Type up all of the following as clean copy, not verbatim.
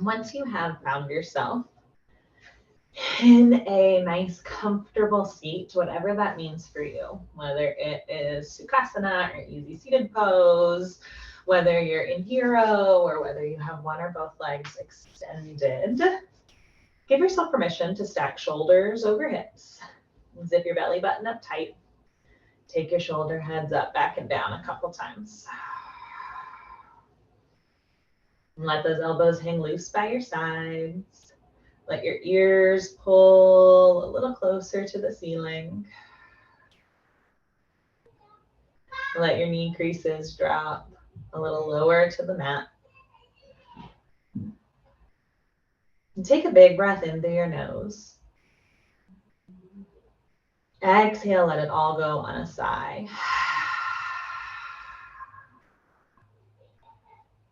Once you have found yourself in a nice, comfortable seat, whatever that means for you, whether it is Sukhasana or easy seated pose, whether you're in hero or whether you have one or both legs extended, give yourself permission to stack shoulders over hips. Zip your belly button up tight. Take your shoulder heads up, back and down a couple times. And let those elbows hang loose by your sides. Let your ears pull a little closer to the ceiling. Let your knee creases drop a little lower to the mat. And take a big breath in through your nose. Exhale, let it all go on a sigh.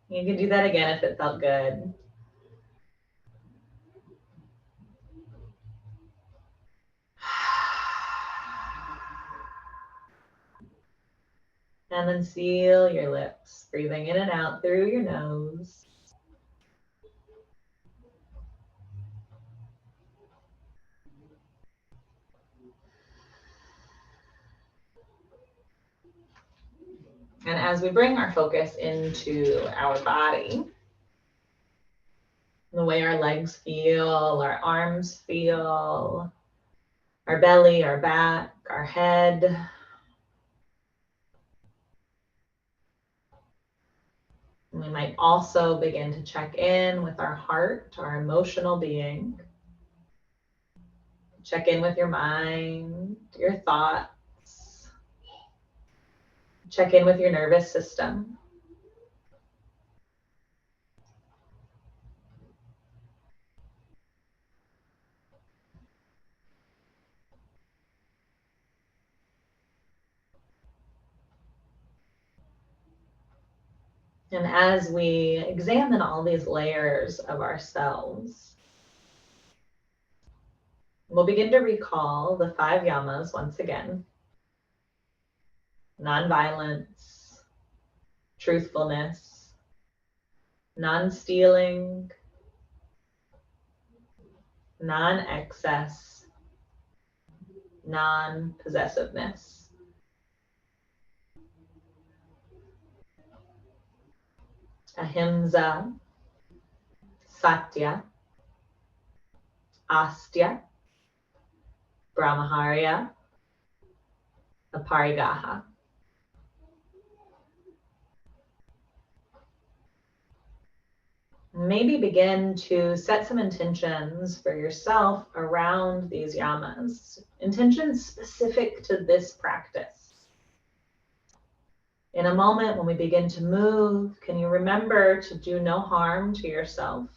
You can do that again if it felt good. And then seal your lips, breathing in and out through your nose. And as we bring our focus into our body, the way our legs feel, our arms feel, our belly, our back, our head, we might also begin to check in with our heart, our emotional being. Check in with your mind, your thoughts. Check in with your nervous system. And as we examine all these layers of ourselves, we'll begin to recall the 5 yamas once again. Nonviolence, truthfulness, non-stealing, non-excess, non-possessiveness. Ahimsa, Satya, Astya, Brahmacharya, Aparigraha. Maybe begin to set some intentions for yourself around these yamas, intentions specific to this practice. In a moment when we begin to move, can you remember to do no harm to yourself?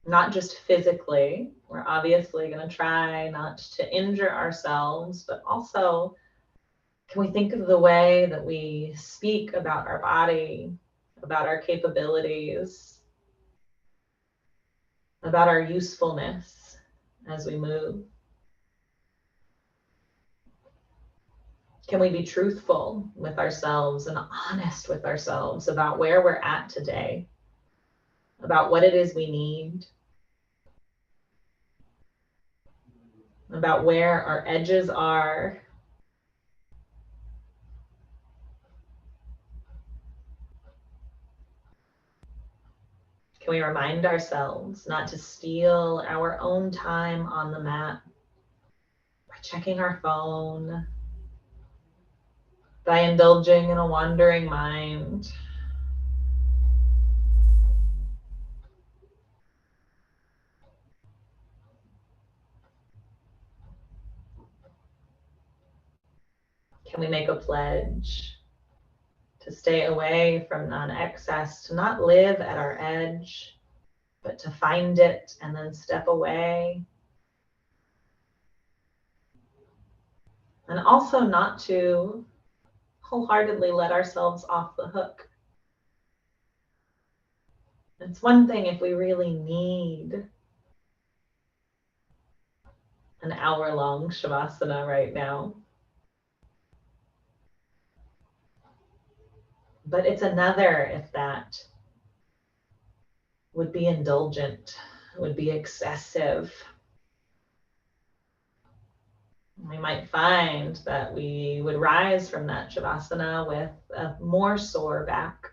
Not just physically. We're obviously going to try not to injure ourselves, but also can we think of the way that we speak about our body, about our capabilities, about our usefulness as we move? Can we be truthful with ourselves and honest with ourselves about where we're at today, about what it is we need, about where our edges are? Can we remind ourselves not to steal our own time on the mat by checking our phone, by indulging in a wandering mind? Can we make a pledge to stay away from non-excess, to not live at our edge, but to find it and then step away? And also not to wholeheartedly let ourselves off the hook. It's one thing if we really need an hour-long Savasana right now, but it's another if that would be indulgent, would be excessive. We might find that we would rise from that Shavasana with a more sore back,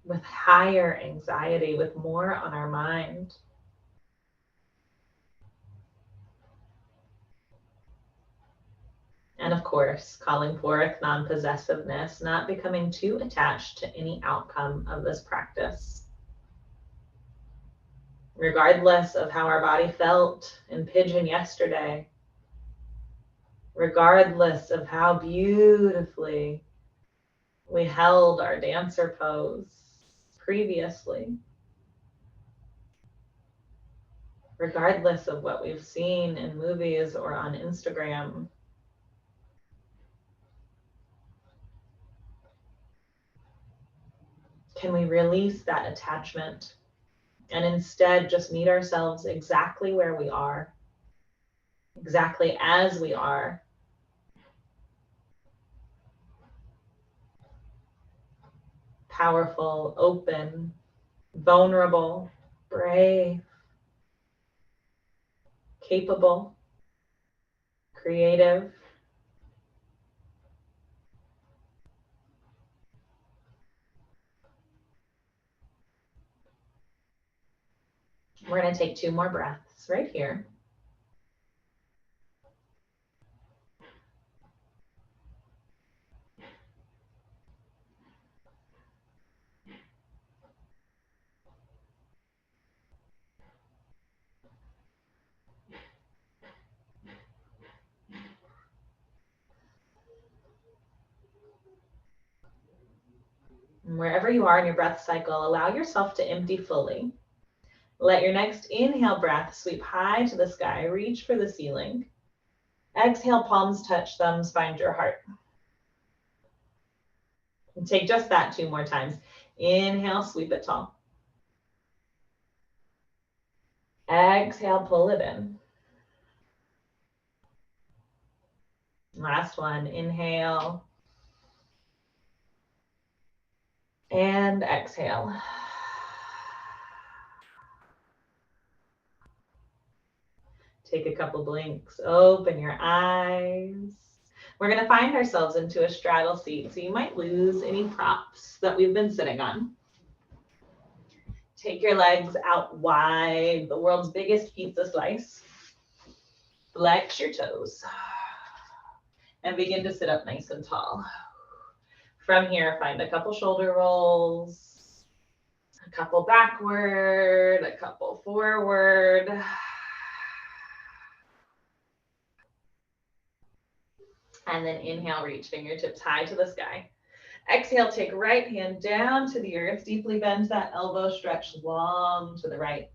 with higher anxiety, with more on our mind. And of course, calling forth non-possessiveness, not becoming too attached to any outcome of this practice. Regardless of how our body felt in pigeon yesterday, regardless of how beautifully we held our dancer pose previously, regardless of what we've seen in movies or on Instagram, can we release that attachment and instead just meet ourselves exactly where we are, exactly as we are? Powerful, open, vulnerable, brave, capable, creative. We're going to take 2 more breaths right here. And wherever you are in your breath cycle, allow yourself to empty fully. Let your next inhale breath sweep high to the sky, reach for the ceiling. Exhale, palms touch, thumbs find your heart. And take just that 2 more times. Inhale, sweep it tall. Exhale, pull it in. Last one, inhale. And exhale. Take a couple blinks, open your eyes. We're going to find ourselves into a straddle seat, so you might lose any props that we've been sitting on. Take your legs out wide, the world's biggest pizza slice. Flex your toes. And begin to sit up nice and tall. From here, find a couple shoulder rolls, a couple backward, a couple forward. And then inhale, reach fingertips high to the sky. Exhale, take right hand down to the earth. Deeply bend that elbow, stretch long to the right.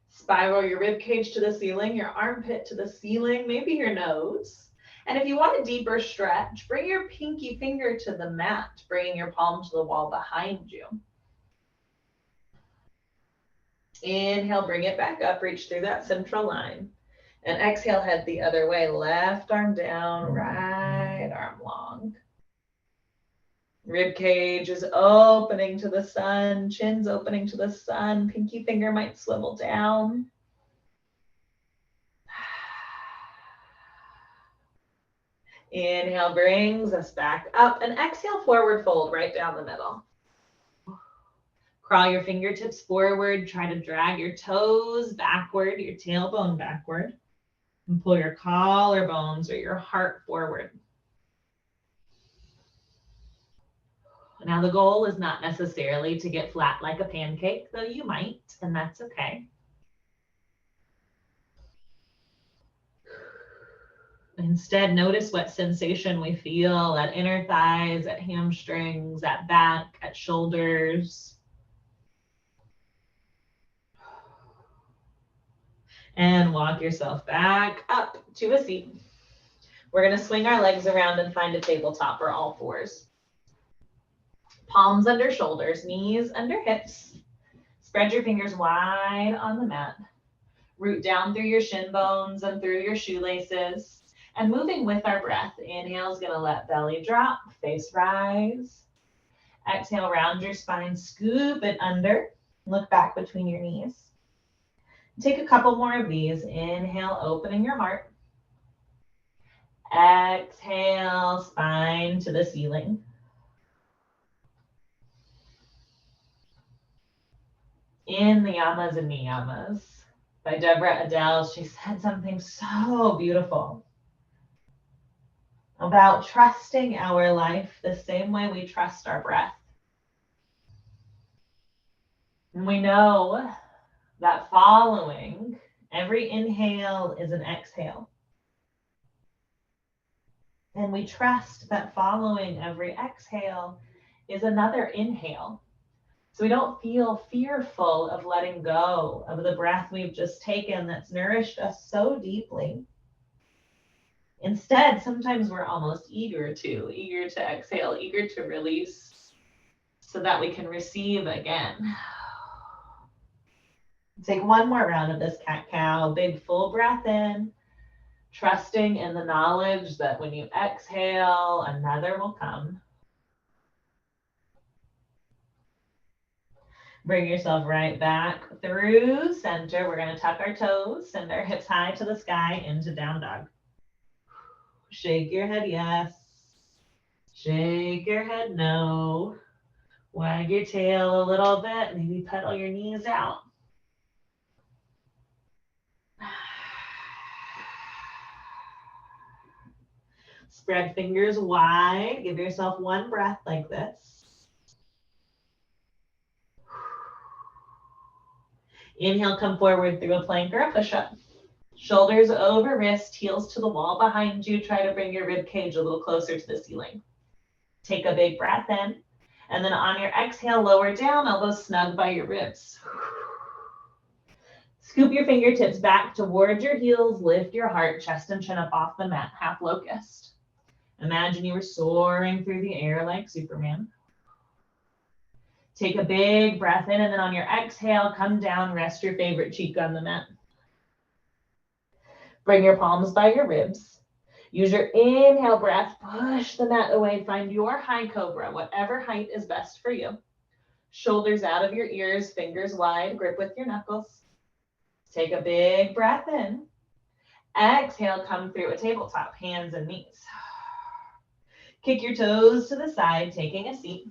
Spiral your rib cage to the ceiling, your armpit to the ceiling, maybe your nose. And if you want a deeper stretch, bring your pinky finger to the mat, bringing your palm to the wall behind you. Inhale, bring it back up, reach through that central line. And exhale, head the other way. Left arm down, right arm long. Rib cage is opening to the sun, chin's opening to the sun, pinky finger might swivel down. Inhale brings us back up, and exhale, forward fold right down the middle. Crawl your fingertips forward, try to drag your toes backward, your tailbone backward, and pull your collarbones or your heart forward. Now the goal is not necessarily to get flat like a pancake, though you might, and that's okay. Instead, notice what sensation we feel at inner thighs, at hamstrings, at back, at shoulders. And walk yourself back up to a seat. We're going to swing our legs around and find a tabletop or all fours. Palms under shoulders, knees under hips. Spread your fingers wide on the mat. Root down through your shin bones and through your shoelaces. And moving with our breath, inhale is going to let belly drop, face rise. Exhale, round your spine, scoop it under. Look back between your knees. Take a couple more of these. Inhale, opening your heart. Exhale, spine to the ceiling. In the Yamas and Niyamas by Deborah Adele, she said something so beautiful about trusting our life the same way we trust our breath. And we know that following every inhale is an exhale. And we trust that following every exhale is another inhale. So we don't feel fearful of letting go of the breath we've just taken that's nourished us so deeply. Instead, sometimes we're almost eager to exhale, eager to release so that we can receive again. Take one more round of this cat-cow, big full breath in, trusting in the knowledge that when you exhale, another will come. Bring yourself right back through center. We're going to tuck our toes, send our hips high to the sky into down dog. Shake your head yes. Shake your head no. Wag your tail a little bit. Maybe pedal your knees out. Spread fingers wide. Give yourself one breath like this. Inhale, come forward through a plank or a push-up. Shoulders over wrist, heels to the wall behind you. Try to bring your rib cage a little closer to the ceiling. Take a big breath in. And then on your exhale, lower down, elbows snug by your ribs. Scoop your fingertips back towards your heels. Lift your heart, chest and chin up off the mat, half locust. Imagine you were soaring through the air like Superman. Take a big breath in, and then on your exhale, come down, rest your favorite cheek on the mat. Bring your palms by your ribs. Use your inhale breath, push the mat away, find your high cobra, whatever height is best for you. Shoulders out of your ears, fingers wide, grip with your knuckles. Take a big breath in. Exhale, come through a tabletop, hands and knees. Kick your toes to the side, taking a seat.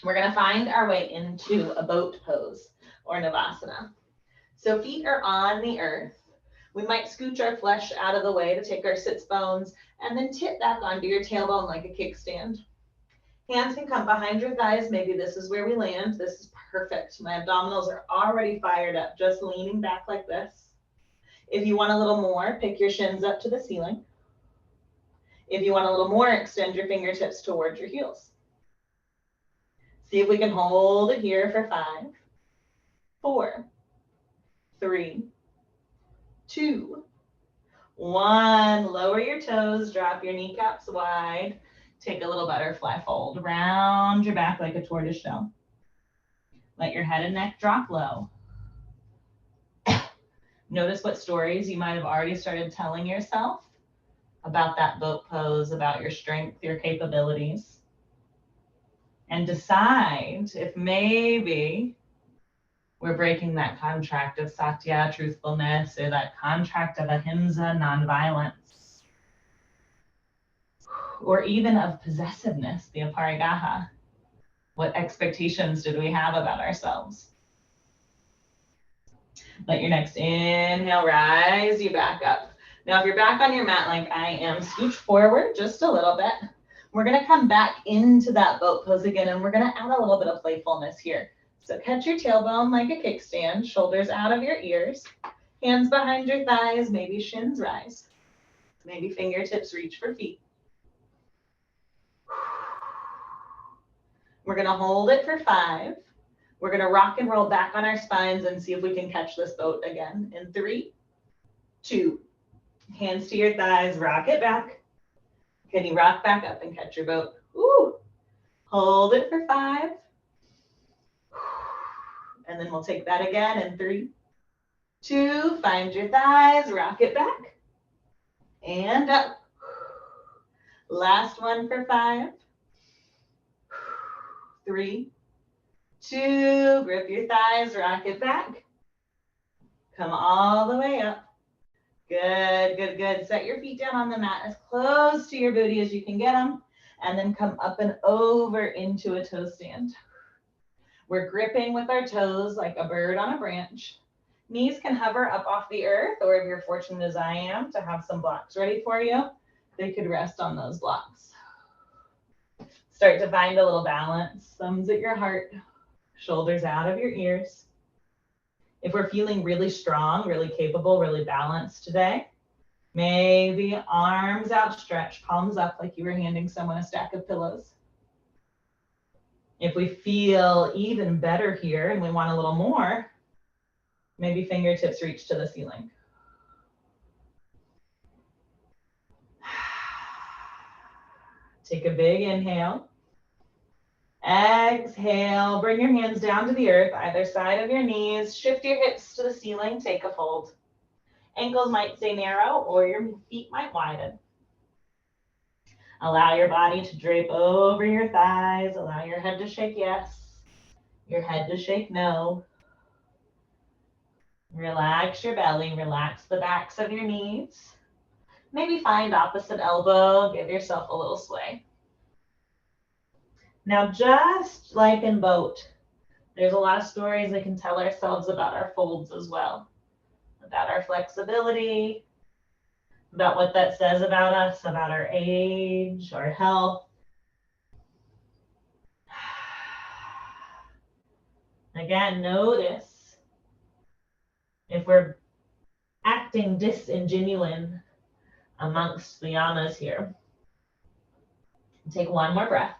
We're going to find our way into a boat pose or Savasana. So feet are on the earth. We might scooch our flesh out of the way to take our sits bones and then tip back onto your tailbone like a kickstand. Hands can come behind your thighs. Maybe this is where we land. This is perfect. My abdominals are already fired up, just leaning back like this. If you want a little more, pick your shins up to the ceiling. If you want a little more, extend your fingertips towards your heels. See if we can hold it here for 5, 4, 3, 2, 1. Lower your toes, drop your kneecaps wide. Take a little butterfly fold. Round your back like a tortoise shell. Let your head and neck drop low. Notice what stories you might have already started telling yourself about that boat pose, about your strength, your capabilities. And decide if maybe we're breaking that contract of satya, truthfulness, or that contract of ahimsa, nonviolence, or even of possessiveness, the aparagaha. What expectations did we have about ourselves? Let your next inhale rise you back up. Now, if you're back on your mat like I am, scooch forward just a little bit. We're going to come back into that boat pose again, and we're going to add a little bit of playfulness here. So catch your tailbone like a kickstand, shoulders out of your ears, hands behind your thighs, maybe shins rise. Maybe fingertips reach for feet. We're going to hold it for 5. We're going to rock and roll back on our spines and see if we can catch this boat again. In 3, 2, hands to your thighs, rock it back. Can you rock back up and catch your boat? Ooh. Hold it for 5. And then we'll take that again in 3, 2, find your thighs, rock it back. And up. Last one for 5. 3, 2, grip your thighs, rock it back. Come all the way up. Good, good, good. Set your feet down on the mat as close to your booty as you can get them. And then come up and over into a toe stand. We're gripping with our toes like a bird on a branch. Knees can hover up off the earth, or if you're fortunate as I am to have some blocks ready for you, they could rest on those blocks. Start to find a little balance. Thumbs at your heart, shoulders out of your ears. If we're feeling really strong, really capable, really balanced today, maybe arms outstretched, palms up like you were handing someone a stack of pillows. If we feel even better here and we want a little more, maybe fingertips reach to the ceiling. Take a big inhale. Exhale, bring your hands down to the earth, either side of your knees. Shift your hips to the ceiling, take a fold. Ankles might stay narrow or your feet might widen. Allow your body to drape over your thighs. Allow your head to shake yes, your head to shake no. Relax your belly, relax the backs of your knees. Maybe find opposite elbow, give yourself a little sway. Now, just like in boat, there's a lot of stories we can tell ourselves about our folds as well, about our flexibility, about what that says about us, about our age, our health. Again, notice if we're acting disingenuine amongst the yamas here. Take one more breath.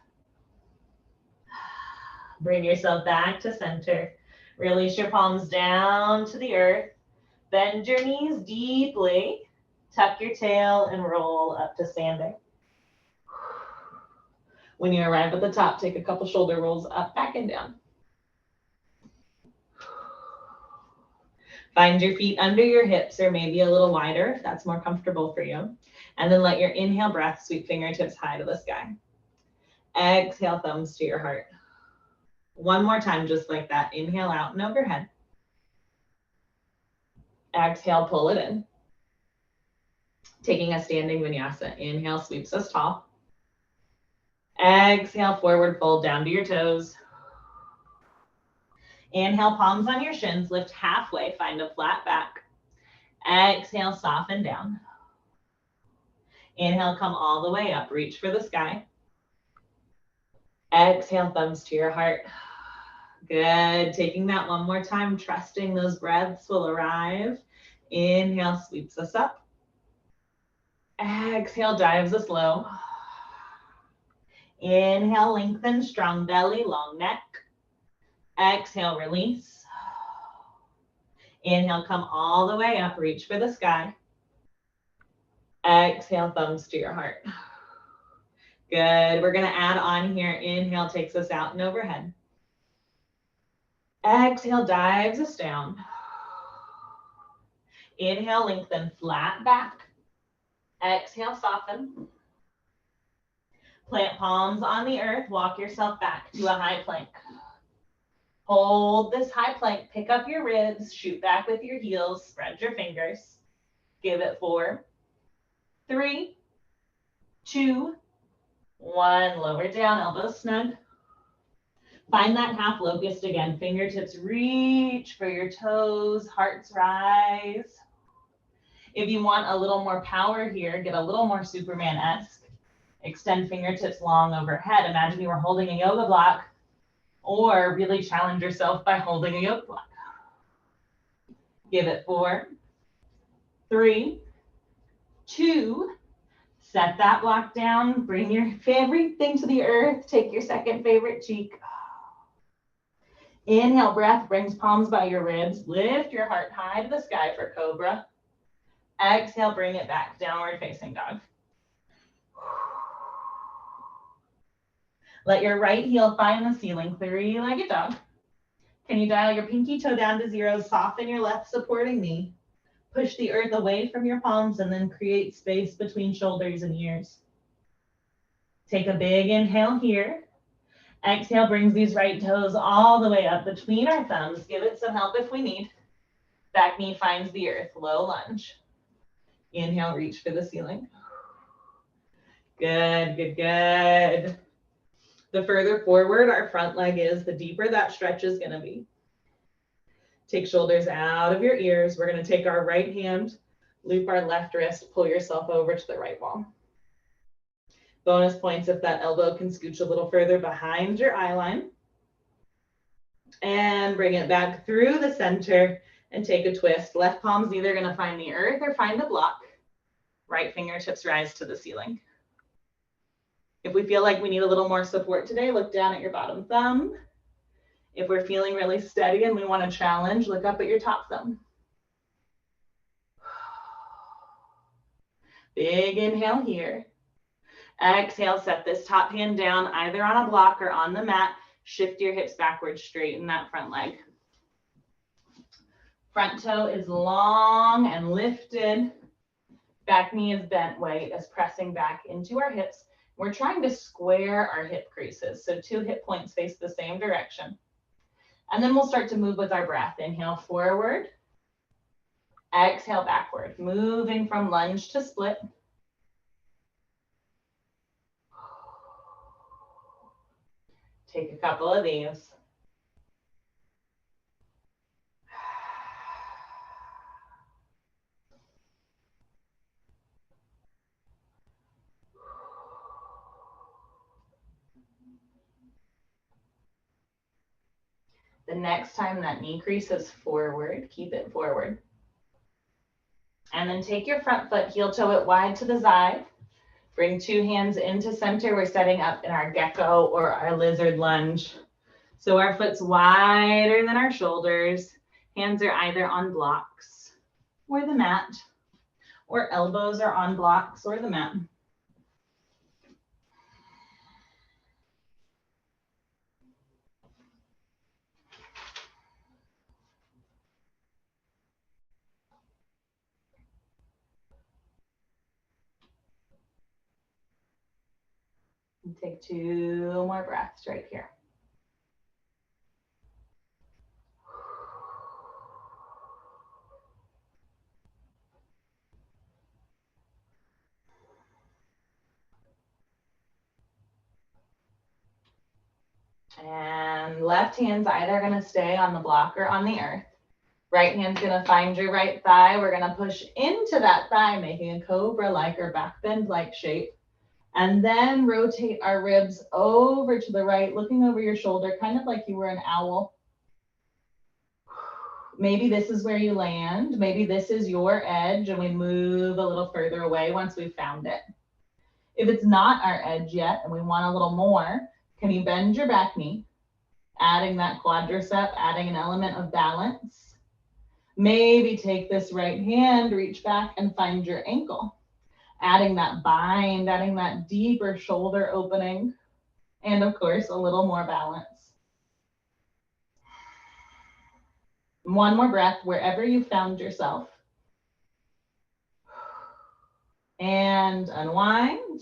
Bring yourself back to center. Release your palms down to the earth. Bend your knees deeply. Tuck your tail and roll up to standing. When you arrive at the top, take a couple shoulder rolls up, back, and down. Find your feet under your hips or maybe a little wider if that's more comfortable for you. And then let your inhale breath sweep fingertips high to the sky. Exhale, thumbs to your heart. One more time, just like that. Inhale out and overhead. Exhale, pull it in. Taking a standing vinyasa. Inhale, sweeps us tall. Exhale, forward fold down to your toes. Inhale, palms on your shins. Lift halfway, find a flat back. Exhale, soften down. Inhale, come all the way up. Reach for the sky. Exhale, thumbs to your heart. Good. Taking that one more time, trusting those breaths will arrive. Inhale, sweeps us up. Exhale, dives us low. Inhale, lengthen, strong belly, long neck. Exhale, release. Inhale, come all the way up, reach for the sky. Exhale, thumbs to your heart. Good. We're going to add on here. Inhale takes us out and overhead. Exhale dives us down. Inhale, lengthen, flat back. Exhale, soften. Plant palms on the earth. Walk yourself back to a high plank. Hold this high plank. Pick up your ribs. Shoot back with your heels. Spread your fingers. Give it 4, 3, 2, 1. Lower down, elbows snug. Find that half locust again. Fingertips reach for your toes. Hearts rise. If you want a little more power here, get a little more Superman-esque. Extend fingertips long overhead. Imagine you were holding a yoga block, or really challenge yourself by holding a yoga block. Give it 4, 3, 2. Set that block down. Bring your favorite thing to the earth. Take your second favorite cheek. Inhale, breath brings palms by your ribs. Lift your heart high to the sky for cobra. Exhale, bring it back, downward facing dog. Let your right heel find the ceiling, 3-legged dog. Can you dial your pinky toe down to 0? Soften your left supporting knee. Push the earth away from your palms and then create space between shoulders and ears. Take a big inhale here. Exhale brings these right toes all the way up between our thumbs. Give it some help if we need. Back knee finds the earth, low lunge. Inhale, reach for the ceiling. Good, good, good. The further forward our front leg is, the deeper that stretch is gonna be. Take shoulders out of your ears. We're gonna take our right hand, loop our left wrist, pull yourself over to the right wall. Bonus points if that elbow can scooch a little further behind your eye line. And bring it back through the center and take a twist. Left palm's either gonna find the earth or find the block. Right fingertips rise to the ceiling. If we feel like we need a little more support today, look down at your bottom thumb. If we're feeling really steady and we want to challenge, look up at your top thumb. Big inhale here. Exhale, set this top hand down either on a block or on the mat. Shift your hips backwards, straighten that front leg. Front toe is long and lifted. Back knee is bent, weight is pressing back into our hips. We're trying to square our hip creases, so 2 hip points face the same direction. And then we'll start to move with our breath. Inhale, forward. Exhale, backward. Moving from lunge to split. Take a couple of these. The next time that knee creases forward, keep it forward. And then take your front foot, heel toe it wide to the side. Bring 2 hands into center. We're setting up in our gecko or our lizard lunge. So our foot's wider than our shoulders. Hands are either on blocks or the mat, or elbows are on blocks or the mat. And take 2 more breaths right here. And left hand's either going to stay on the block or on the earth. Right hand's going to find your right thigh. We're going to push into that thigh, making a cobra-like or back bend-like shape. And then rotate our ribs over to the right, looking over your shoulder, kind of like you were an owl. Maybe this is where you land. Maybe this is your edge, and we move a little further away once we've found it. If it's not our edge yet and we want a little more, can you bend your back knee, adding that quadricep, adding an element of balance? Maybe take this right hand, reach back and find your ankle, adding that bind, adding that deeper shoulder opening, and of course, a little more balance. One more breath wherever you found yourself. And unwind.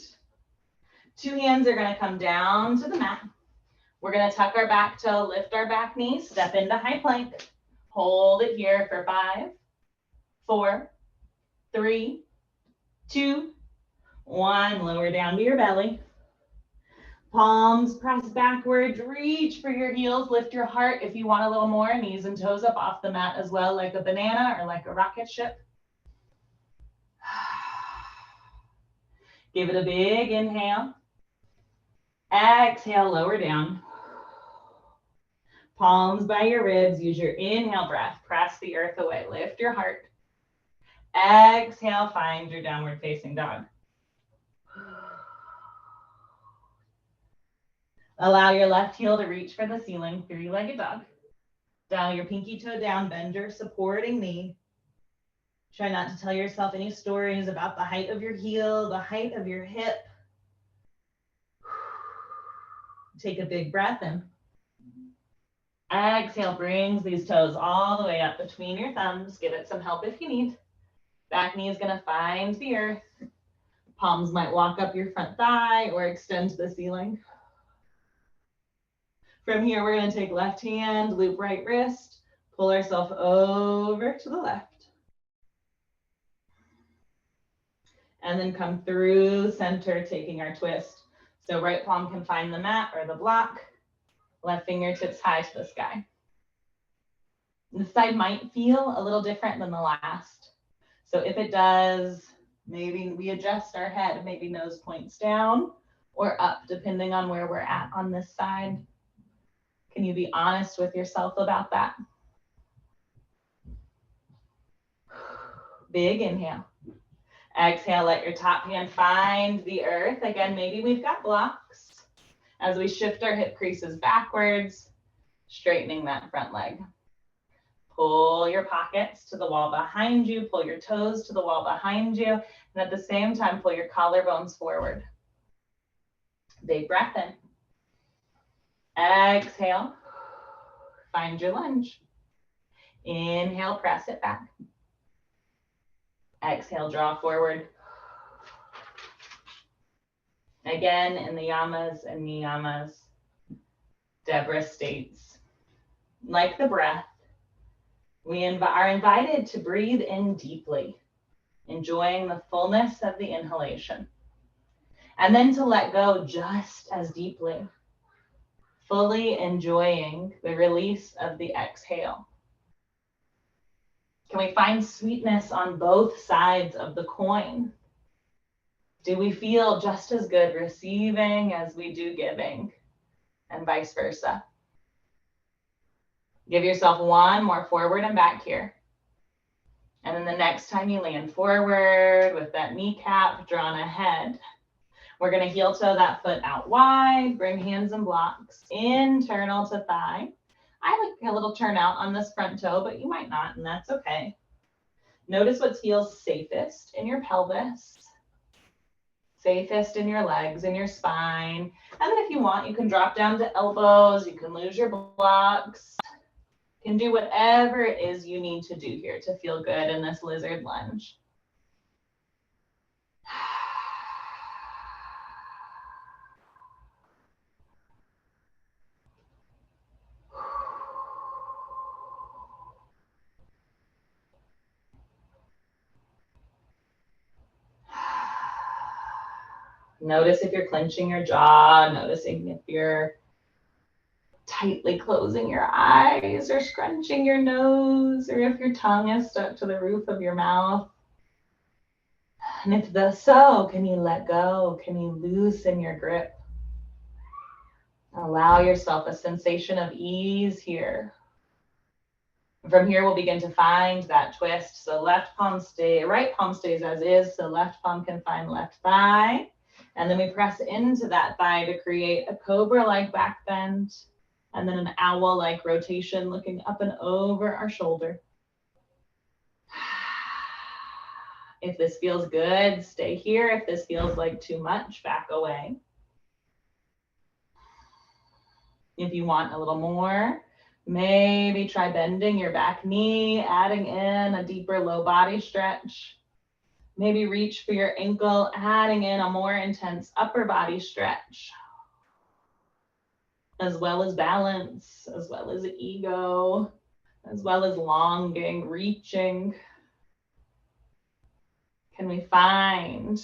2 hands are going to come down to the mat. We're going to tuck our back toe, lift our back knee, step into high plank. Hold it here for 5, 4, 3, 2, 1. Lower down to your belly. Palms press backwards, reach for your heels, lift your heart if you want a little more, knees and toes up off the mat as well, like a banana or like a rocket ship. Give it a big inhale. Exhale, lower down. Palms by your ribs, use your inhale breath, press the earth away, lift your heart. Exhale, find your downward facing dog. Allow your left heel to reach for the ceiling, 3-legged dog. Dial your pinky toe down, bend your supporting knee. Try not to tell yourself any stories about the height of your heel, the height of your hip. Take a big breath in. Exhale, brings these toes all the way up between your thumbs. Give it some help if you need. Back knee is going to find the earth. Palms might walk up your front thigh or extend to the ceiling. From here, we're going to take left hand, loop right wrist, pull ourselves over to the left. And then come through center, taking our twist. So right palm can find the mat or the block, left fingertips high to the sky. This side might feel a little different than the last. So if it does, maybe we adjust our head, maybe nose points down or up, depending on where we're at on this side. Can you be honest with yourself about that? Big inhale. Exhale, let your top hand find the earth. Again, maybe we've got blocks. As we shift our hip creases backwards, straightening that front leg. Pull your pockets to the wall behind you, pull your toes to the wall behind you, and at the same time, pull your collarbones forward. Big breath in. Exhale, find your lunge. Inhale, press it back. Exhale, draw forward. Again, in the Yamas and Niyamas, Deborah states, like the breath, we are invited to breathe in deeply, enjoying the fullness of the inhalation, and then to let go just as deeply, fully enjoying the release of the exhale. Can we find sweetness on both sides of the coin? Do we feel just as good receiving as we do giving, and vice versa? Give yourself one more forward and back here. And then the next time you land forward with that kneecap drawn ahead, we're going to heel toe that foot out wide, bring hands and blocks, internal to thigh. I like a little turn out on this front toe, but you might not, and that's okay. Notice what feels safest in your pelvis, safest in your legs, in your spine. And then if you want, you can drop down to elbows, you can lose your blocks. You can do whatever it is you need to do here to feel good in this lizard lunge. Notice if you're clenching your jaw, noticing if you're tightly closing your eyes or scrunching your nose, or if your tongue is stuck to the roof of your mouth. And if so, can you let go? Can you loosen your grip? Allow yourself a sensation of ease here. From here, we'll begin to find that twist. So left palm stays, right palm stays as is, so left palm can find left thigh. And then we press into that thigh to create a cobra-like back bend, and then an owl-like rotation looking up and over our shoulder. If this feels good, stay here. If this feels like too much, back away. If you want a little more, maybe try bending your back knee, adding in a deeper low body stretch. Maybe reach for your ankle, adding in a more intense upper body stretch, as well as balance, as well as ego, as well as longing, reaching. Can we find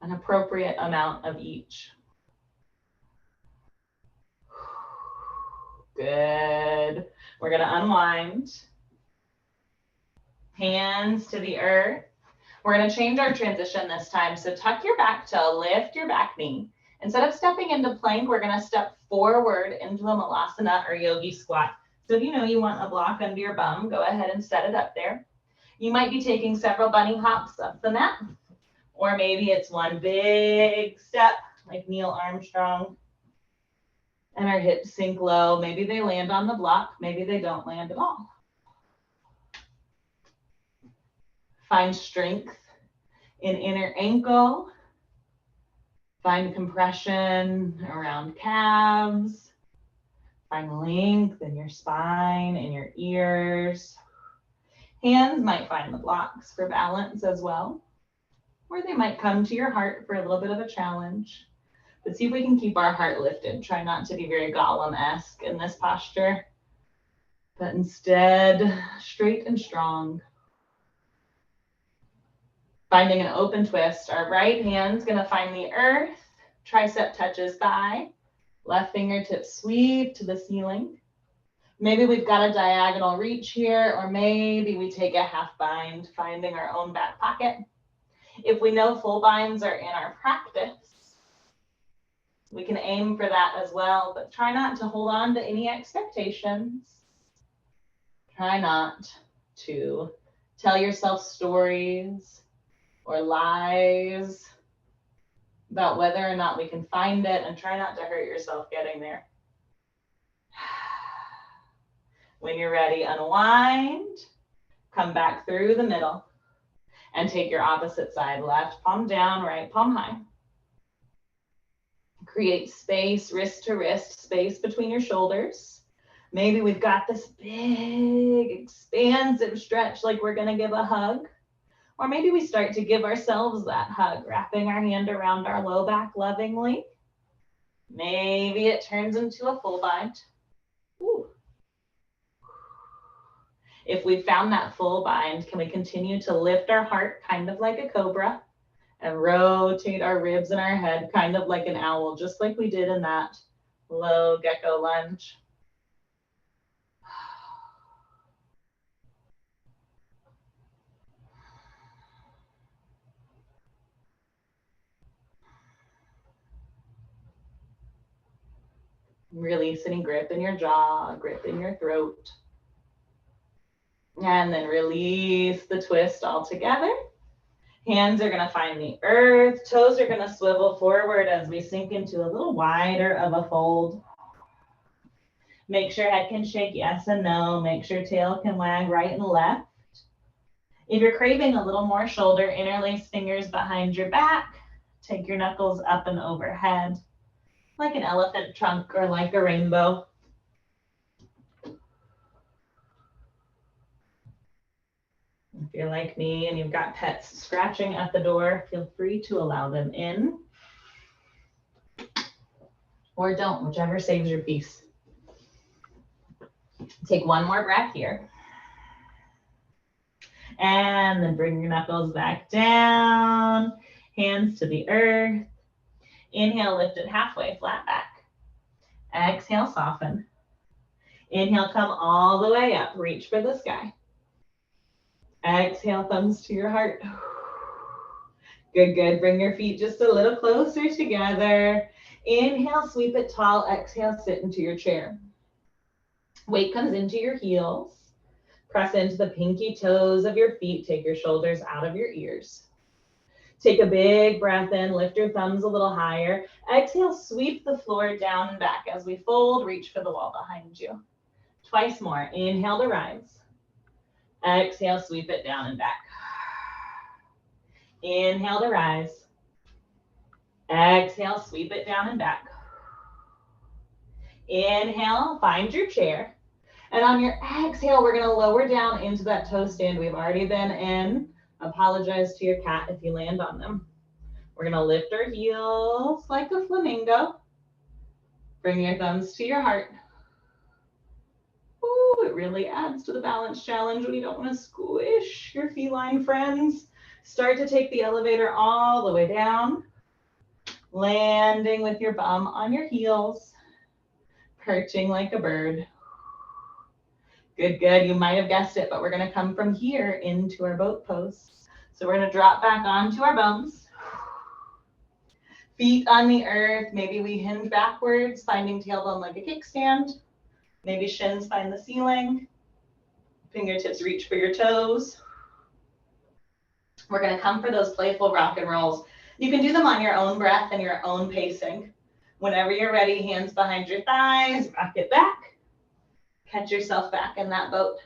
an appropriate amount of each? Good. We're going to unwind. Hands to the earth. We're going to change our transition this time. So tuck your back toe, lift your back knee. Instead of stepping into plank, we're going to step forward into a malasana or yogi squat. So if you know you want a block under your bum, go ahead and set it up there. You might be taking several bunny hops up the mat, or maybe it's one big step like Neil Armstrong, and our hips sink low. Maybe they land on the block, maybe they don't land at all. Find strength in inner ankle. Find compression around calves. Find length in your spine and your ears. Hands might find the blocks for balance as well, or they might come to your heart for a little bit of a challenge. But see if we can keep our heart lifted. Try not to be very Gollum-esque in this posture, but instead straight and strong. Finding an open twist. Our right hand's gonna find the earth. Tricep touches thigh. Left fingertips sweep to the ceiling. Maybe we've got a diagonal reach here, or maybe we take a half bind, finding our own back pocket. If we know full binds are in our practice, we can aim for that as well, but try not to hold on to any expectations. Try not to tell yourself stories or lies about whether or not we can find it, and try not to hurt yourself getting there. When you're ready, unwind, come back through the middle, and take your opposite side, left palm down, right palm high. Create space, wrist to wrist, space between your shoulders. Maybe we've got this big, expansive stretch like we're gonna give a hug. Or maybe we start to give ourselves that hug, wrapping our hand around our low back lovingly. Maybe it turns into a full bind. Ooh. If we found that full bind, can we continue to lift our heart kind of like a cobra and rotate our ribs and our head kind of like an owl, just like we did in that low gecko lunge? Releasing grip in your jaw, grip in your throat. And then release the twist all together. Hands are gonna find the earth. Toes are gonna swivel forward as we sink into a little wider of a fold. Make sure head can shake yes and no. Make sure tail can wag right and left. If you're craving a little more shoulder, interlace fingers behind your back. Take your knuckles up and overhead, like an elephant trunk or like a rainbow. If you're like me and you've got pets scratching at the door, feel free to allow them in. Or don't, whichever saves your peace. Take one more breath here. And then bring your knuckles back down, hands to the earth. Inhale, lift it halfway, flat back. Exhale, soften. Inhale, come all the way up, reach for the sky. Exhale, thumbs to your heart. Good, good. Bring your feet just a little closer together. Inhale, sweep it tall. Exhale, sit into your chair. Weight comes into your heels. Press into the pinky toes of your feet. Take your shoulders out of your ears. Take a big breath in. Lift your thumbs a little higher. Exhale, sweep the floor down and back. As we fold, reach for the wall behind you. Twice more. Inhale to rise. Exhale, sweep it down and back. Inhale to rise. Exhale, sweep it down and back. Inhale, find your chair. And on your exhale, we're going to lower down into that toe stand we've already been in. Apologize to your cat if you land on them. We're going to lift our heels like a flamingo. Bring your thumbs to your heart. Ooh, it really adds to the balance challenge when you don't want to squish your feline friends. Start to take the elevator all the way down, landing with your bum on your heels, perching like a bird. Good, good. You might have guessed it, but we're going to come from here into our boat pose. So we're going to drop back onto our bums. Feet on the earth. Maybe we hinge backwards, finding tailbone like a kickstand. Maybe shins find the ceiling. Fingertips reach for your toes. We're going to come for those playful rock and rolls. You can do them on your own breath and your own pacing. Whenever you're ready, hands behind your thighs, rock it back. Catch yourself back in that boat.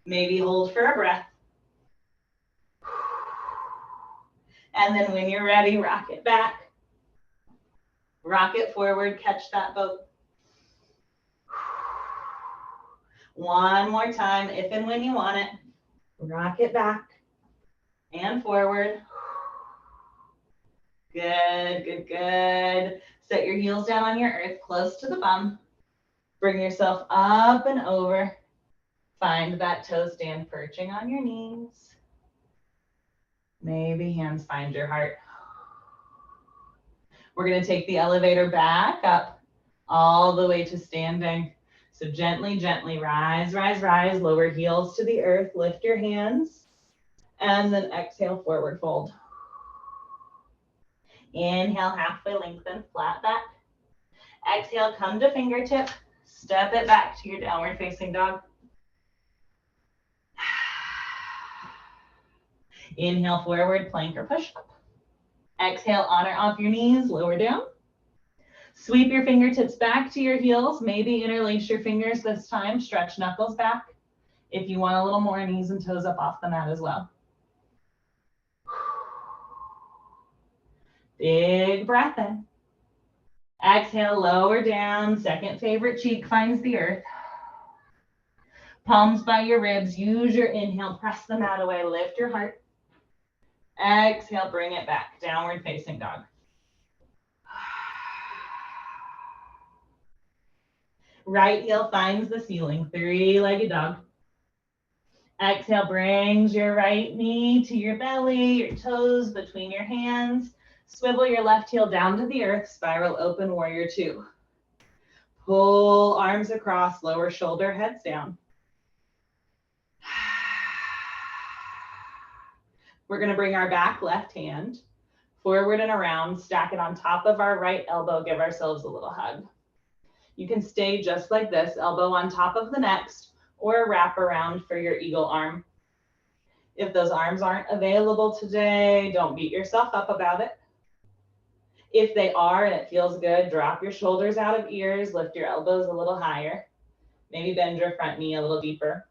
Maybe hold for a breath. And then when you're ready, rock it back. Rock it forward, catch that boat. One more time, if and when you want it. Rock it back and forward. Good, good, good. Set your heels down on your earth, close to the bum. Bring yourself up and over. Find that toe stand perching on your knees. Maybe hands find your heart. We're going to take the elevator back up all the way to standing. So gently, gently rise, rise, rise. Lower heels to the earth. Lift your hands. And then exhale, forward fold. Inhale, halfway lengthen, flat back. Exhale, come to fingertip. Step it back to your downward facing dog. Inhale, forward, plank or push up. Exhale, honor off your knees, lower down. Sweep your fingertips back to your heels. Maybe interlace your fingers this time. Stretch knuckles back. If you want a little more, knees and toes up off the mat as well. Big breath in. Exhale, lower down. Second favorite cheek finds the earth. Palms by your ribs. Use your inhale. Press the mat away. Lift your heart. Exhale, bring it back. Downward facing dog. Right heel finds the ceiling. Three-legged dog. Exhale, brings your right knee to your belly, your toes between your hands. Swivel your left heel down to the earth. Spiral open, warrior two. Pull arms across, lower shoulder, heads down. We're going to bring our back left hand forward and around, stack it on top of our right elbow, give ourselves a little hug. You can stay just like this, elbow on top of the next, or wrap around for your eagle arm. If those arms aren't available today, don't beat yourself up about it. If they are and it feels good, drop your shoulders out of ears, lift your elbows a little higher. Maybe bend your front knee a little deeper.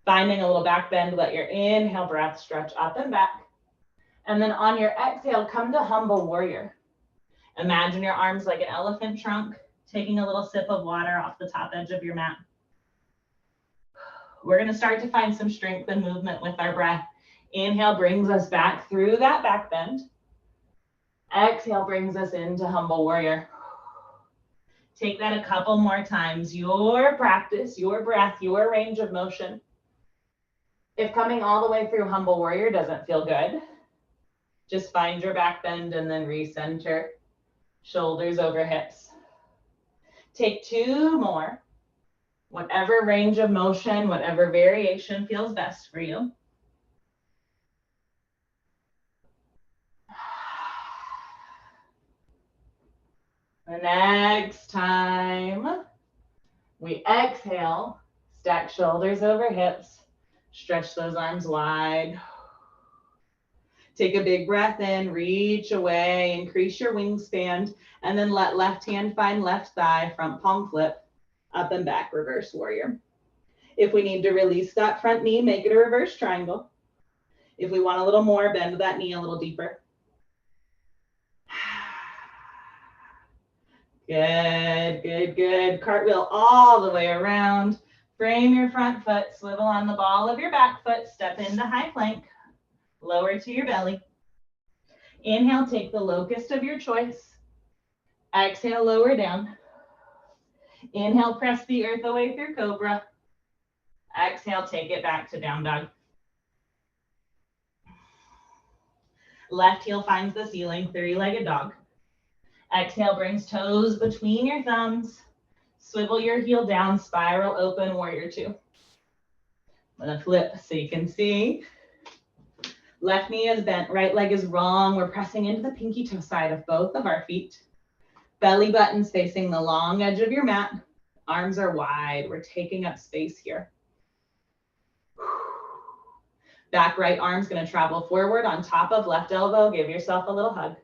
Finding a little back bend, let your inhale breath stretch up and back. And then on your exhale, come to humble warrior. Imagine your arms like an elephant trunk, taking a little sip of water off the top edge of your mat. We're going to start to find some strength and movement with our breath. Inhale brings us back through that back bend. Exhale brings us into humble warrior. Take that a couple more times. Your practice, your breath, your range of motion. If coming all the way through humble warrior doesn't feel good, just find your back bend and then recenter. Shoulders over hips. Take two more. Whatever range of motion, whatever variation feels best for you. The next time we exhale, stack shoulders over hips, stretch those arms wide. Take a big breath in, reach away, increase your wingspan, and then let left hand find left thigh, front palm flip, up and back, reverse warrior. If we need to release that front knee, make it a reverse triangle. If we want a little more, bend that knee a little deeper. Good, good, good. Cartwheel all the way around. Frame your front foot, swivel on the ball of your back foot, step into high plank. Lower to your belly. Inhale, take the locust of your choice. Exhale, lower down. Inhale, press the earth away through cobra. Exhale, take it back to down dog. Left heel finds the ceiling, three-legged dog. Exhale, brings toes between your thumbs. Swivel your heel down, spiral open, warrior two. I'm gonna flip so you can see. Left knee is bent, right leg is wrong. We're pressing into the pinky toe side of both of our feet. Belly buttons facing the long edge of your mat. Arms are wide. We're taking up space here. Back right arm's gonna travel forward on top of left elbow. Give yourself a little hug.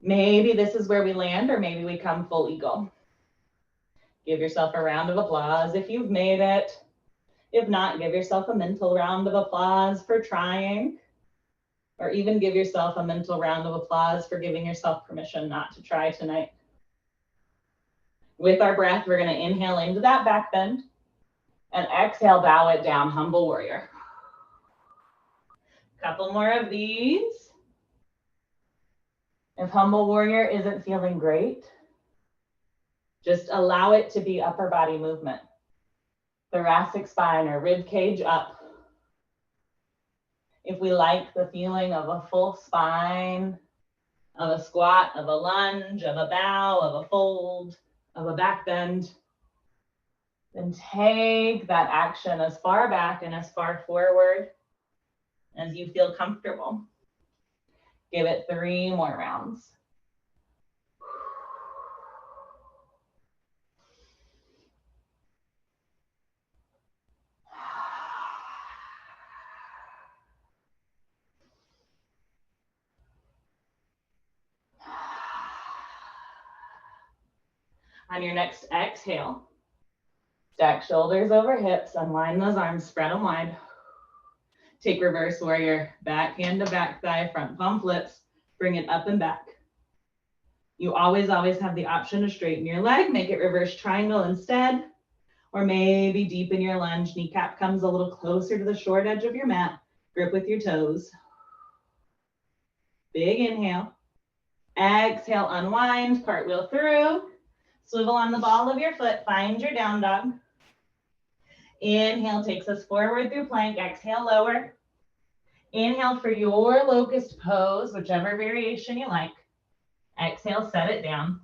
Maybe this is where we land, or maybe we come full eagle. Give yourself a round of applause if you've made it. If not, give yourself a mental round of applause for trying, or even give yourself a mental round of applause for giving yourself permission not to try tonight. With our breath, we're going to inhale into that back bend and exhale, bow it down, humble warrior. Couple more of these. If humble warrior isn't feeling great, just allow it to be upper body movement. Thoracic spine or rib cage up. If we like the feeling of a full spine, of a squat, of a lunge, of a bow, of a fold, of a back bend, then take that action as far back and as far forward as you feel comfortable. Give it 3 more rounds. On your next exhale, stack shoulders over hips, unwind those arms, spread them wide. Take reverse warrior, back hand to back thigh, front palm flips, bring it up and back. You always have the option to straighten your leg, make it reverse triangle instead, or maybe deepen your lunge, kneecap comes a little closer to the short edge of your mat, grip with your toes. Big inhale, exhale, unwind, cartwheel through, swivel on the ball of your foot, find your down dog. Inhale takes us forward through plank, exhale, lower. Inhale for your locust pose, whichever variation you like. Exhale, set it down.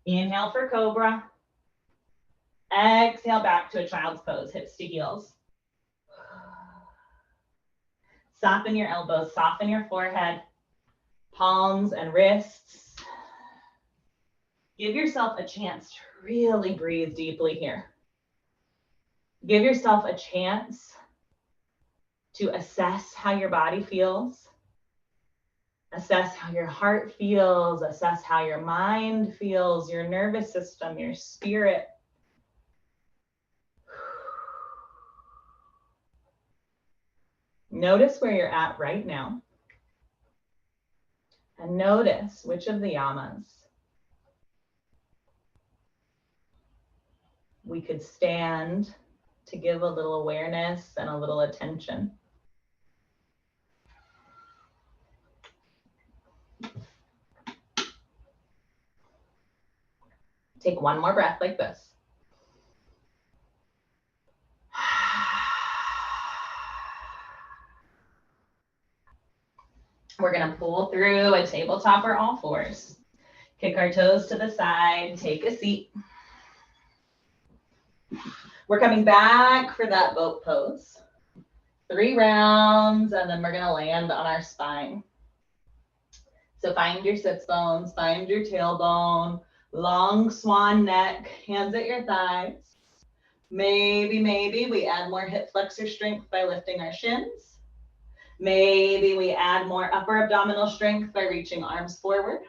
Inhale for cobra. Exhale, back to a child's pose, hips to heels. Soften your elbows, soften your forehead, palms and wrists. Give yourself a chance to really breathe deeply here. Give yourself a chance to assess how your body feels, assess how your heart feels, assess how your mind feels, your nervous system, your spirit. Notice where you're at right now. And notice which of the yamas we could stand to give a little awareness and a little attention. Take one more breath like this. We're gonna pull through a tabletop or all fours. Kick our toes to the side, take a seat. We're coming back for that boat pose. 3 rounds, and then we're gonna land on our spine. So find your sits bones, find your tailbone, long swan neck, hands at your thighs. Maybe we add more hip flexor strength by lifting our shins. Maybe we add more upper abdominal strength by reaching arms forward.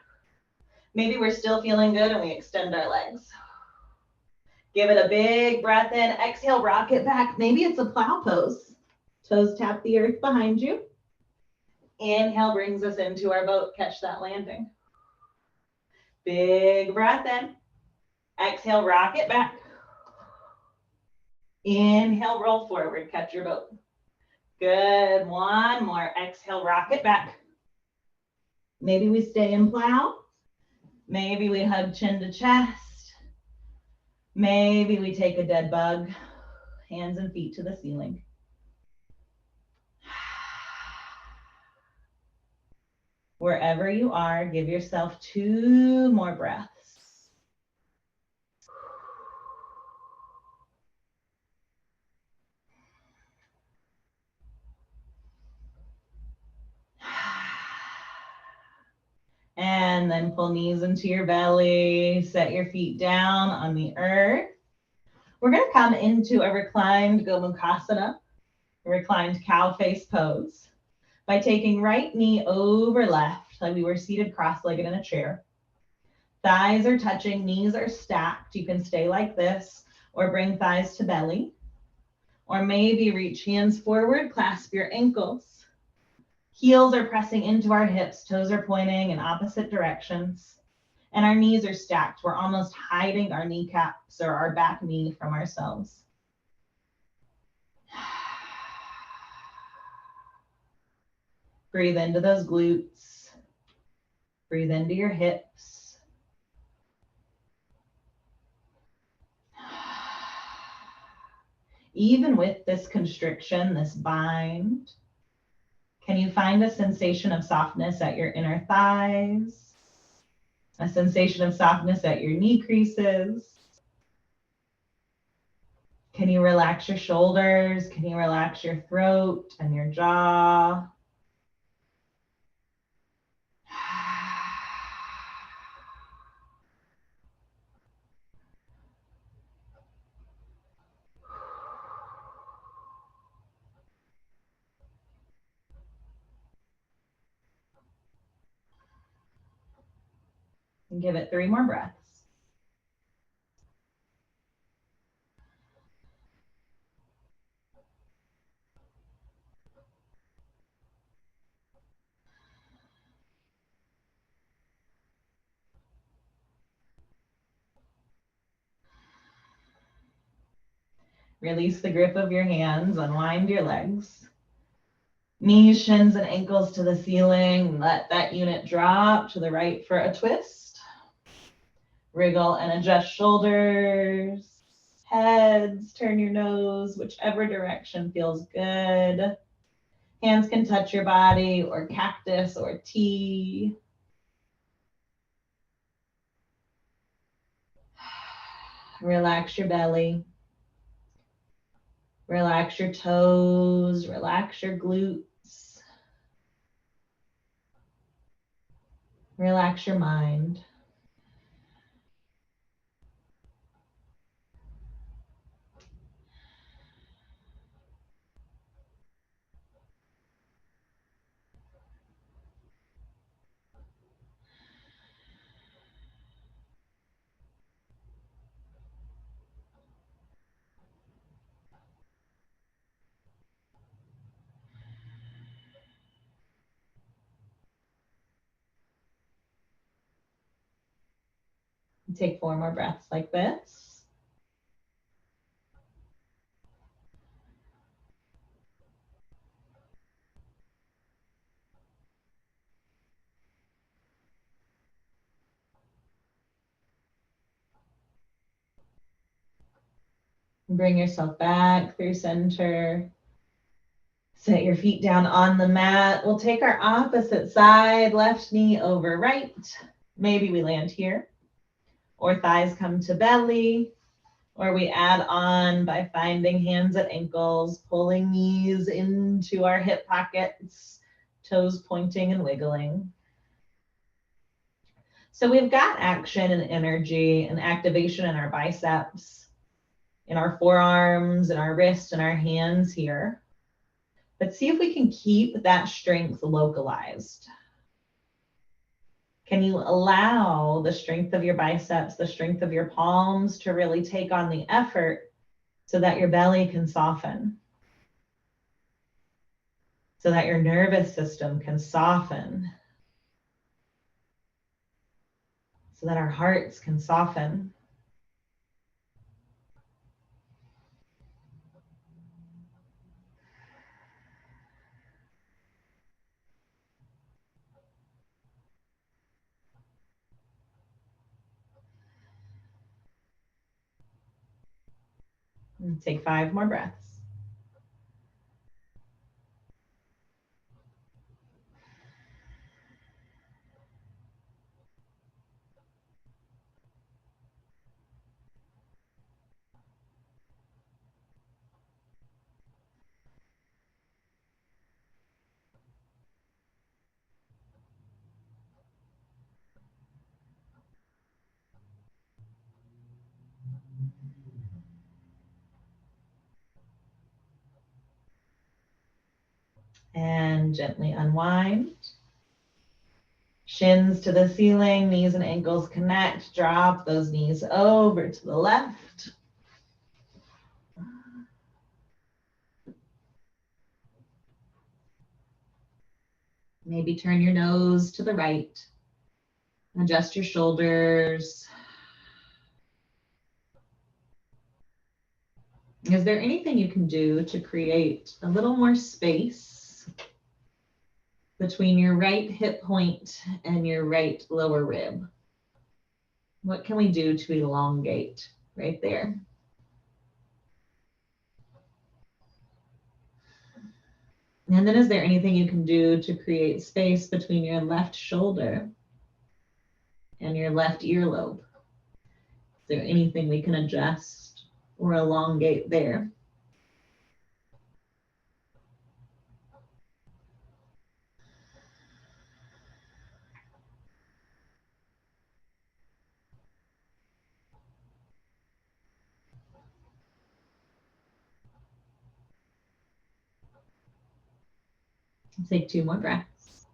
Maybe we're still feeling good and we extend our legs. Give it a big breath in, exhale, rock it back. Maybe it's a plow pose. Toes tap the earth behind you. Inhale brings us into our boat, catch that landing. Big breath in, exhale, rock it back. Inhale, roll forward, catch your boat. Good, one more, exhale, rock it back. Maybe we stay in plow. Maybe we hug chin to chest. Maybe we take a dead bug, hands and feet to the ceiling. Wherever you are, give yourself 2 more breaths. And then pull knees into your belly, set your feet down on the earth. We're gonna come into a reclined Gomukhasana, a reclined cow face pose, by taking right knee over left, like we were seated cross-legged in a chair. Thighs are touching, knees are stacked. You can stay like this, or bring thighs to belly. Or maybe reach hands forward, clasp your ankles. Heels are pressing into our hips, toes are pointing in opposite directions. And our knees are stacked. We're almost hiding our kneecaps or our back knee from ourselves. Breathe into those glutes. Breathe into your hips. Even with this constriction, this bind, can you find a sensation of softness at your inner thighs? A sensation of softness at your knee creases? Can you relax your shoulders? Can you relax your throat and your jaw? And give it 3 more breaths. Release the grip of your hands, unwind your legs. Knees, shins, and ankles to the ceiling. Let that unit drop to the right for a twist. Wriggle and adjust shoulders, heads, turn your nose, whichever direction feels good. Hands can touch your body, or cactus or T. Relax your belly. Relax your toes, relax your glutes. Relax your mind. Take 4 more breaths like this. Bring yourself back through center. Set your feet down on the mat. We'll take our opposite side, left knee over right. Maybe we land here, or thighs come to belly, or we add on by finding hands at ankles, pulling knees into our hip pockets, toes pointing and wiggling. So we've got action and energy and activation in our biceps, in our forearms, in our wrists, and our hands here. But see if we can keep that strength localized. Can you allow the strength of your biceps, the strength of your palms to really take on the effort so that your belly can soften? So that your nervous system can soften? So that our hearts can soften? And take 5 more breaths. And gently unwind. Shins to the ceiling, knees and ankles connect. Drop those knees over to the left. Maybe turn your nose to the right. Adjust your shoulders. Is there anything you can do to create a little more space between your right hip point and your right lower rib. What can we do to elongate right there? And then is there anything you can do to create space between your left shoulder and your left earlobe? Is there anything we can adjust or elongate there? Take 2 more breaths.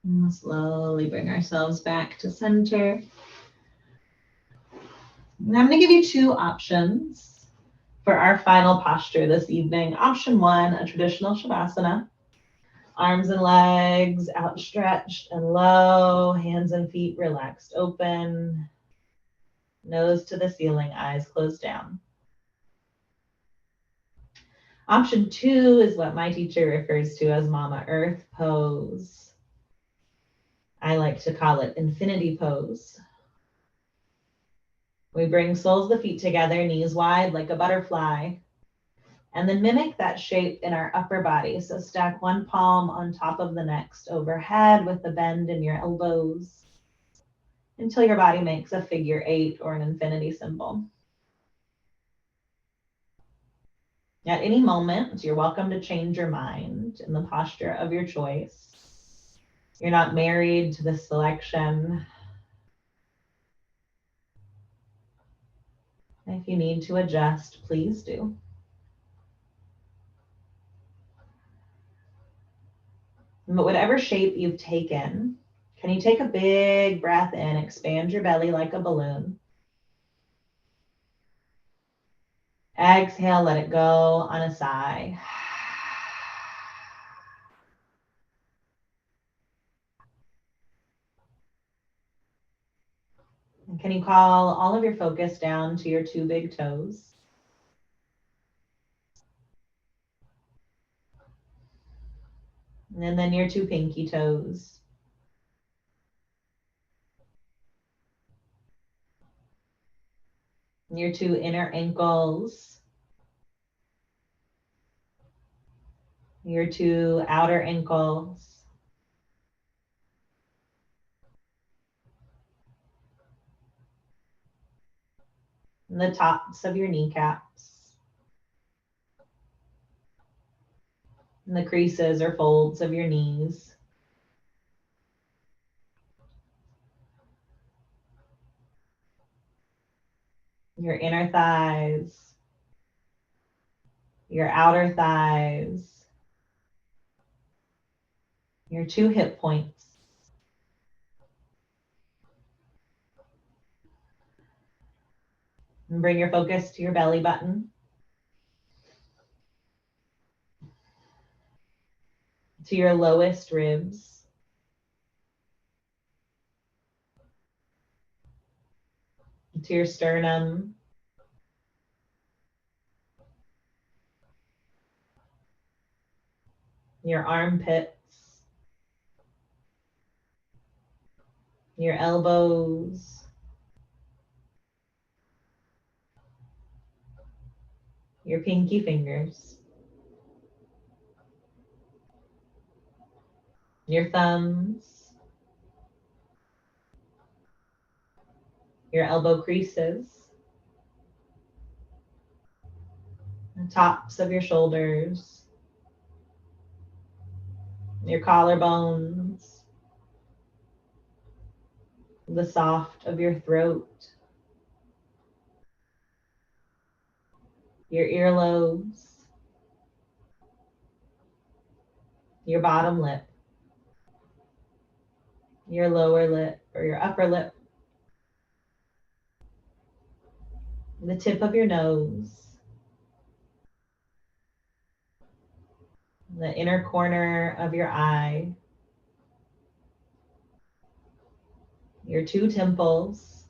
And we'll slowly bring ourselves back to center. And I'm going to give you 2 options for our final posture this evening. Option 1, a traditional Savasana. Arms and legs outstretched and low, hands and feet relaxed open, nose to the ceiling, eyes closed down. Option 2 is what my teacher refers to as Mama Earth pose. I like to call it infinity pose. We bring soles of the feet together, knees wide like a butterfly, and then mimic that shape in our upper body. So stack one palm on top of the next overhead with a bend in your elbows until your body makes a figure 8 or an infinity symbol. At any moment, you're welcome to change your mind in the posture of your choice. You're not married to this selection. If you need to adjust, please do. But whatever shape you've taken, can you take a big breath in, expand your belly like a balloon? Exhale, let it go on a sigh. And can you call all of your focus down to your 2 big toes? And then your 2 pinky toes. Your 2 inner ankles. Your 2 outer ankles. And the tops of your kneecaps. And the creases or folds of your knees. Your inner thighs. Your outer thighs. Your 2 hip points. And bring your focus to your belly button. To your lowest ribs. To your sternum. Your armpits. Your elbows. Your pinky fingers. Your thumbs. Your elbow creases. The tops of your shoulders. Your collarbones. The soft of your throat. Your earlobes. Your bottom lip. Your lower lip or your upper lip. The tip of your nose. the inner corner of your eye, your two temples,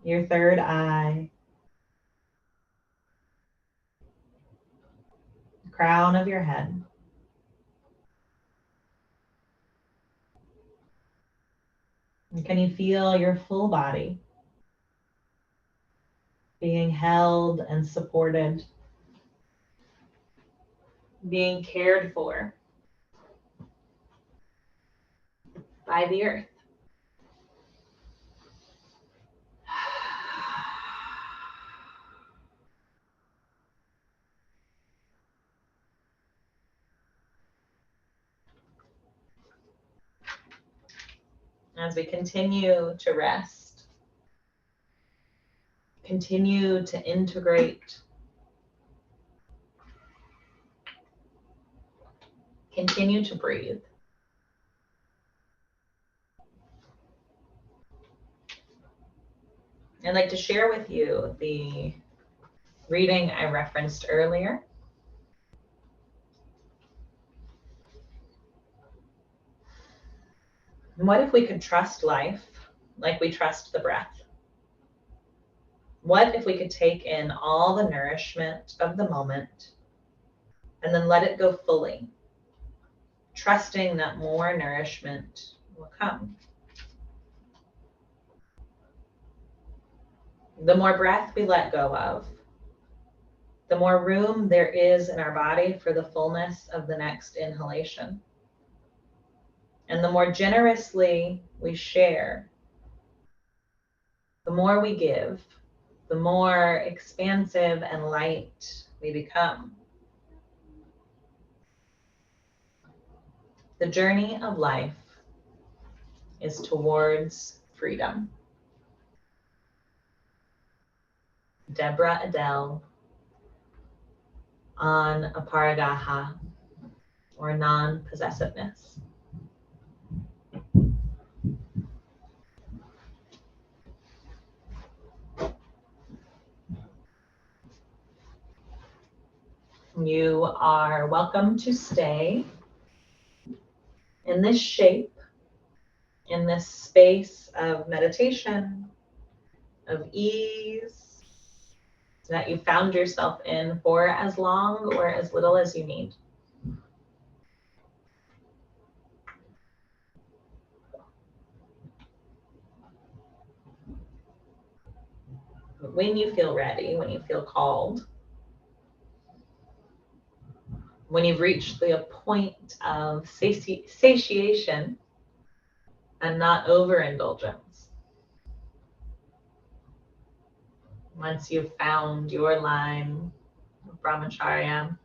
your third eye, the crown of your head. And can you feel your full body being held and supported, being cared for by the earth? As we continue to rest, continue to integrate, continue to breathe. I'd like to share with you the reading I referenced earlier. What if we could trust life like we trust the breath? What if we could take in all the nourishment of the moment and then let it go fully, trusting that more nourishment will come? The more breath we let go of, the more room there is in our body for the fullness of the next inhalation. And the more generously we share, the more we give, the more expansive and light we become. The journey of life is towards freedom. Deborah Adele on aparagaha, or non-possessiveness. You are welcome to stay in this shape, in this space of meditation, of ease, that you found yourself in for as long or as little as you need. When you feel ready, when you feel called, when you've reached the point of satiation and not overindulgence, once you've found your line of brahmacharya,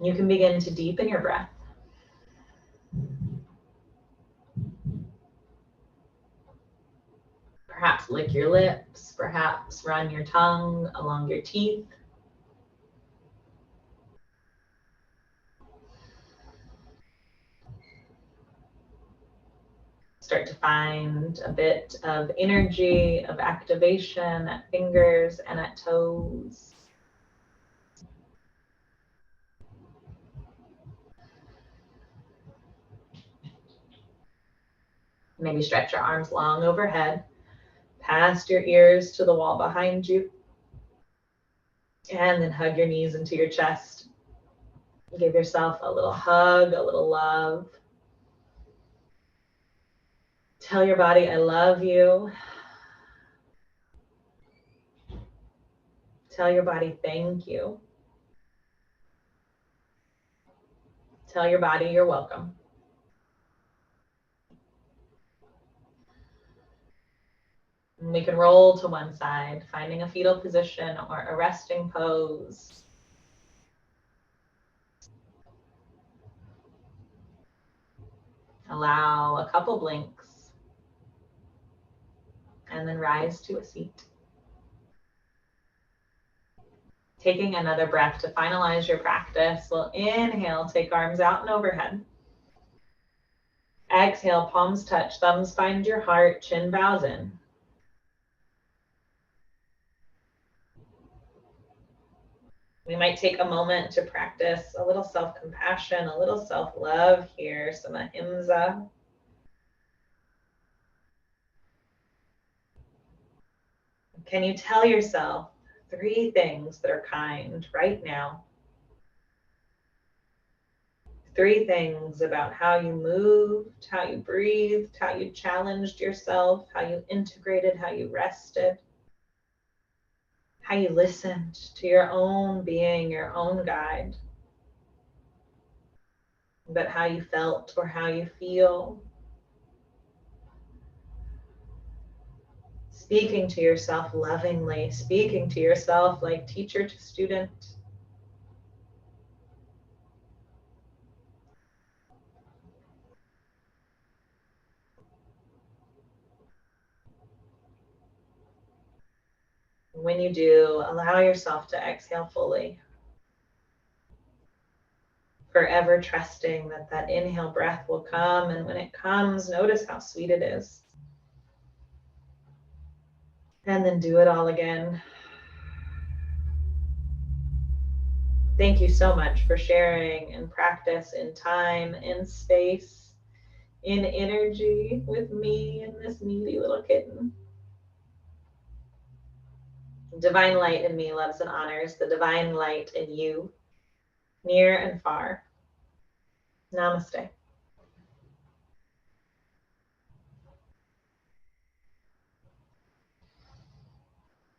you can begin to deepen your breath. Perhaps lick your lips, perhaps run your tongue along your teeth. Start to find a bit of energy, of activation at fingers and at toes. Maybe stretch your arms long overhead, past your ears to the wall behind you, and then hug your knees into your chest. Give yourself a little hug, a little love. Tell your body, I love you. Tell your body, thank you. Tell your body, you're welcome. And we can roll to one side, finding a fetal position or a resting pose. Allow a couple blinks, and then rise to a seat. Taking another breath to finalize your practice, we'll inhale, take arms out and overhead. Exhale, palms touch, thumbs find your heart, chin bows in. We might take a moment to practice a little self-compassion, a little self-love here, some ahimsa. Can you tell yourself 3 things that are kind right now? 3 things about how you moved, how you breathed, how you challenged yourself, how you integrated, how you rested, how you listened to your own being, your own guide, but how you felt or how you feel. Speaking to yourself lovingly, speaking to yourself like teacher to student. When you do, allow yourself to exhale fully, forever trusting that that inhale breath will come. And when it comes, notice how sweet it is. And then do it all again. Thank you so much for sharing in practice, in time, in space, in energy with me and this needy little kitten. Divine light in me loves and honors the divine light in you, near and far. Namaste.